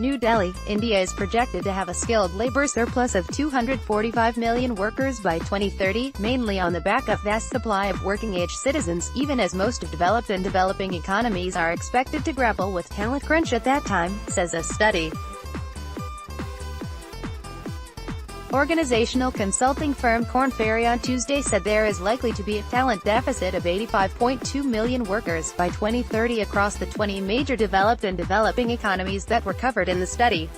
New Delhi, India is projected to have a skilled labor surplus of 245 million workers by 2030, mainly on the back of vast supply of working-age citizens, even as most of developed and developing economies are expected to grapple with talent crunch at that time, says a study. Organisational consulting firm Korn Ferry on Tuesday said there is likely to be a talent deficit of 85.2 million workers by 2030 across the 20 major developed and developing economies that were covered in the study.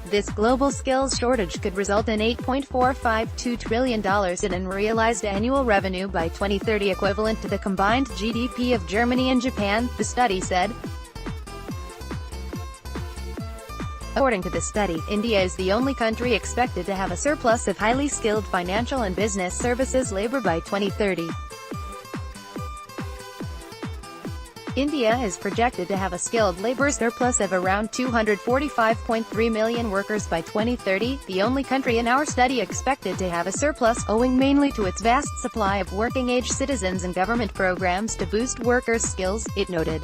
This global skills shortage could result in $8.452 trillion in unrealized annual revenue by 2030, equivalent to the combined GDP of Germany and Japan, the study said. According to the study, India is the only country expected to have a surplus of highly skilled financial and business services labor by 2030. India is projected to have a skilled labor surplus of around 245.3 million workers by 2030, the only country in our study expected to have a surplus, owing mainly to its vast supply of working-age citizens and government programs to boost workers' skills, it noted.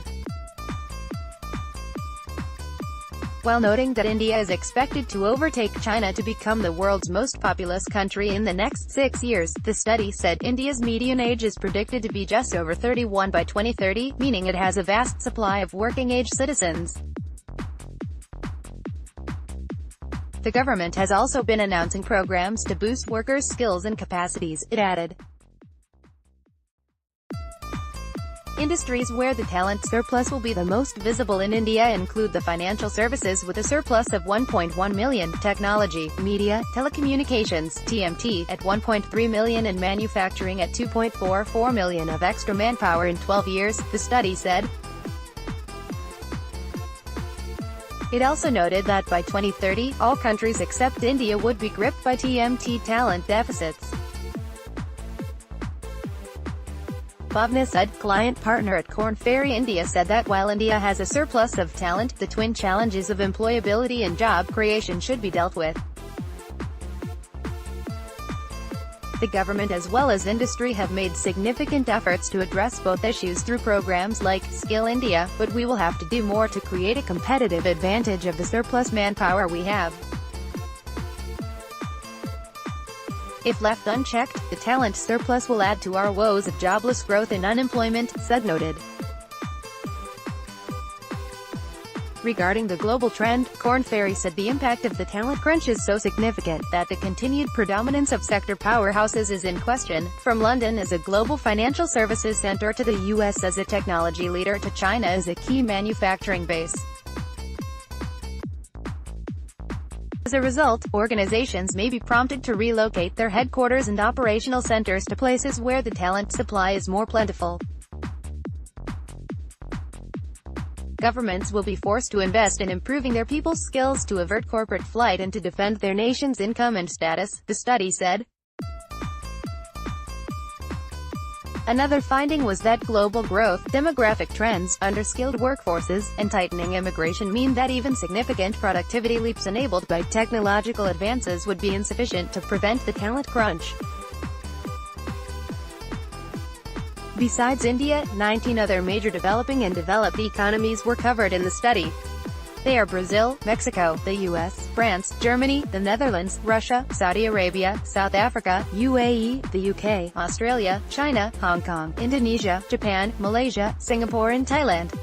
While noting that India is expected to overtake China to become the world's most populous country in the next 6 years, the study said India's median age is predicted to be just over 31 by 2030, meaning it has a vast supply of working-age citizens. The government has also been announcing programs to boost workers' skills and capacities, it added. Industries where the talent surplus will be the most visible in India include the financial services with a surplus of 1.1 million, technology, media, telecommunications, TMT, at 1.3 million and manufacturing at 2.44 million of extra manpower in 12 years, the study said. It also noted that by 2030, all countries except India would be gripped by TMT talent deficits. Bhavna Sud, client partner at Korn Ferry India, said that while India has a surplus of talent, the twin challenges of employability and job creation should be dealt with. The government as well as industry have made significant efforts to address both issues through programs like Skill India, but we will have to do more to create a competitive advantage of the surplus manpower we have. If left unchecked, the talent surplus will add to our woes of jobless growth and unemployment, Sud noted. Regarding the global trend, Korn Ferry said the impact of the talent crunch is so significant that the continued predominance of sector powerhouses is in question, from London as a global financial services center to the US as a technology leader to China as a key manufacturing base. As a result, organizations may be prompted to relocate their headquarters and operational centers to places where the talent supply is more plentiful. Governments will be forced to invest in improving their people's skills to avert corporate flight and to defend their nation's income and status, the study said. Another finding was that global growth, demographic trends, underskilled workforces, and tightening immigration mean that even significant productivity leaps enabled by technological advances would be insufficient to prevent the talent crunch. Besides India, 19 other major developing and developed economies were covered in the study. They are Brazil, Mexico, the US, France, Germany, the Netherlands, Russia, Saudi Arabia, South Africa, UAE, the UK, Australia, China, Hong Kong, Indonesia, Japan, Malaysia, Singapore and Thailand.